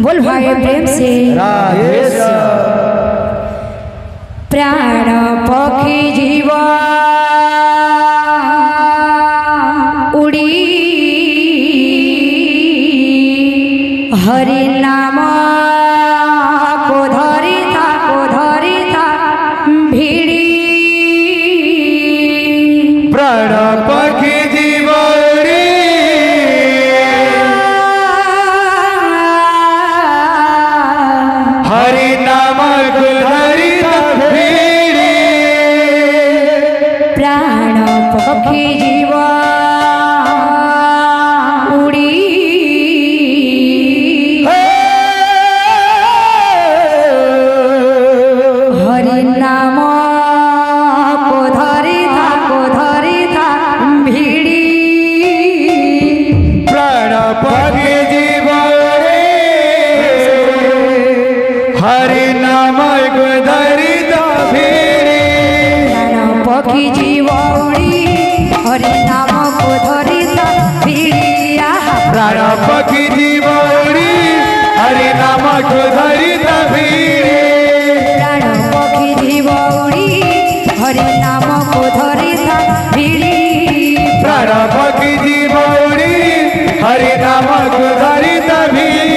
बोल भाई प्रेम से प्राण पक्षी जीवा उड़ी हरि नाम को धरी था भिड़ी प्राण पक्षी जीवा उड़ी हरि नाम को धरी भिड़ी प्राण पक्षी जीवा हरि नाम को धरी भिड़ी पक्षी जीवड़ी हरि नाम को धरी भिड़ी प्राण पक्षी जीवड़ी हरि नाम को धरी भिड़ी प्राण पक्षी जीवड़ी हरि नाम को धरी भिड़ी प्राण पक्षी जीवड़ी हरि नाम को धरी भिड़ी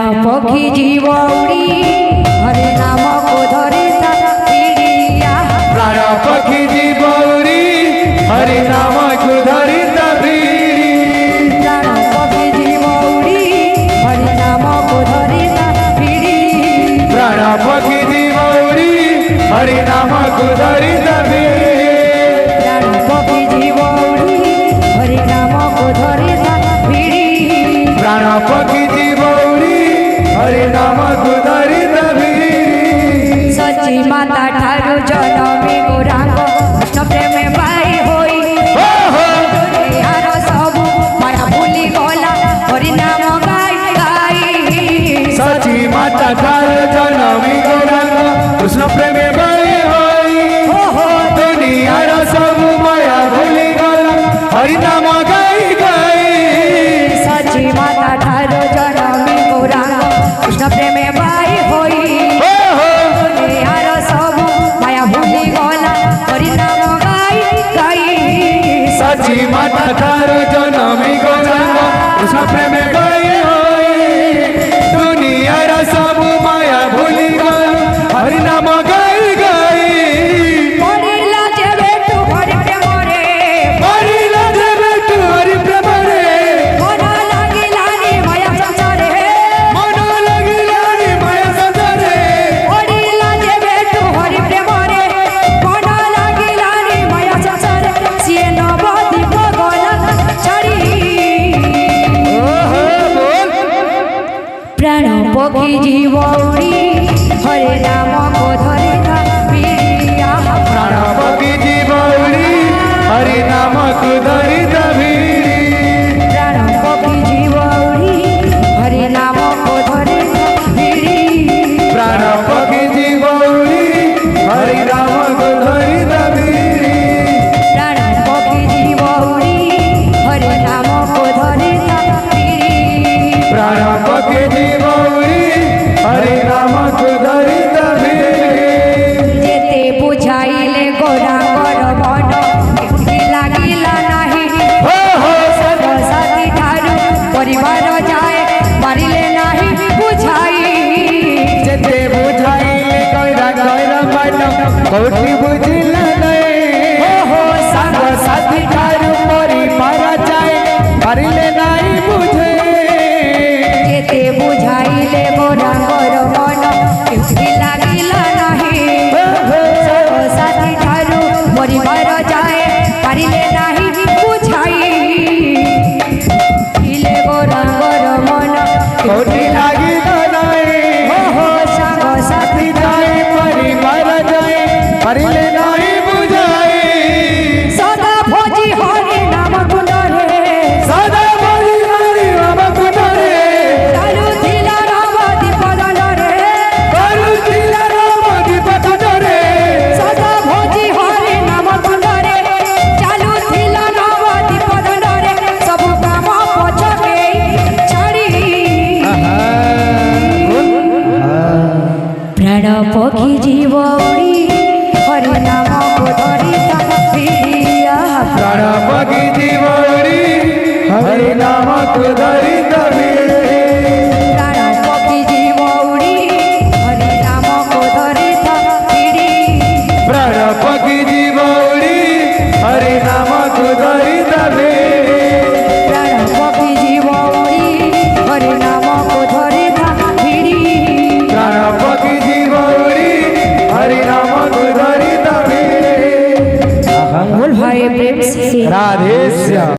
प्राण पक्षी जीवड़ी हरि नाम को धरी भिड़िया प्राण पक्षी जीवड़ी हरि नाम को धरी भिड़ी प्राण पक्षी जीवड़ी हरि नाम को धरी भिड़ी प्राण पक्षी जीवड़ी हरि नाम को धरी भिड़ी प्राण पक्षी जीवड़ी हरि नाम को धरी भिड़ी प्राण पक्षी जीवड़ी हरि नाम को धरी भिड़ी सची माता ठारू जनमी गौरांग कृष्ण प्रेम बाई होई यार सब माया भूली गला हरि नाम गाई गाई सची माता ठारू जनमी गौरांग कृष्ण प्रेम बाई होई दुनियार सब माया भूली गला हरि नाम गाई गाई सची माता ठारू जनमी गौरांग कृष्ण प्रेम बाई होई यार सब माया भूली गला हरि नाम गाई गाई सची माता ठारू जनमी गौरांग कृष्ण प्रेम बाई होई दुनियार सब माया भूली गला हरि नाम गाई गाई पड़िला जे बेटू हरि प्रेम रे पड़िला जे बेटू हरि प्रेम रे मन लागिला नी माया संसारे मन लागिला नी माया संसारे पड़िला जे बेटू हरि प्रेम रे मन लागिला नी माया संसारे सिए नवदीप गला छड़ी प्राण पक्षी जीवड़ी हरे नाम को धरी भिड़िया प्राण पक्षी जीवड़ी हरि नाम को धरी भिड़ी प्राण पक्षी जीवड़ी हरे नाम को धरी भिड़ी प्राण पक्षी जीवड़ी हरि नाम को धरी भिड़ी प्राण पक्षी जीवड़ी हरे नाम को धरी भिड़ी प्राण पक्षी जीवड़ी हरि नाम को धरी जेते बुझाइले गौरांगर मन केउठी लागिला नाही साथी ठारू परिवार जाए पारिले नाही बुझाई जेते बुझाइले गौरांगर मन कोठी बुझिला नहीं संग साथी ठारू परिवार जाए पारिले नहीं बुझे जेते बुझाइले गौरांगर मन केउठी लागिला नाही साथी ठारू परिवार जाए पारिले नाही बुझाई इले गौरांगर मन कोठी लागिला नहीं संग साथी जाए परिवार जाए पारिले नहीं बुझाई सदा भोजी हरि नाम कुंडरे सदा भोजी हरि नाम कुंडरे चालू थिला राम दीप दंडरे चालू थिला राम दीप दंडरे सदा भोजी हरि नाम कुंडरे चालू थिला राम दीप दंडरे सब काम पछके छाड़ी प्राण पक्षी जीव उड़ी हरि नाम को धरी प्रिया प्राण पक्षी जीव उड़ी हरि नाम को धरी प्राण पक्षी जीव उड़ी हरि नाम को धरी प्राण पक्षी जीव उड़ी हरि नाम को धरी प्राण पक्षी जीव उड़ी हरि नाम को धरी प्राण पक्षी जीव उड़ी हरि नाम को धरी बोल भाई प्रेम से राधे श्याम।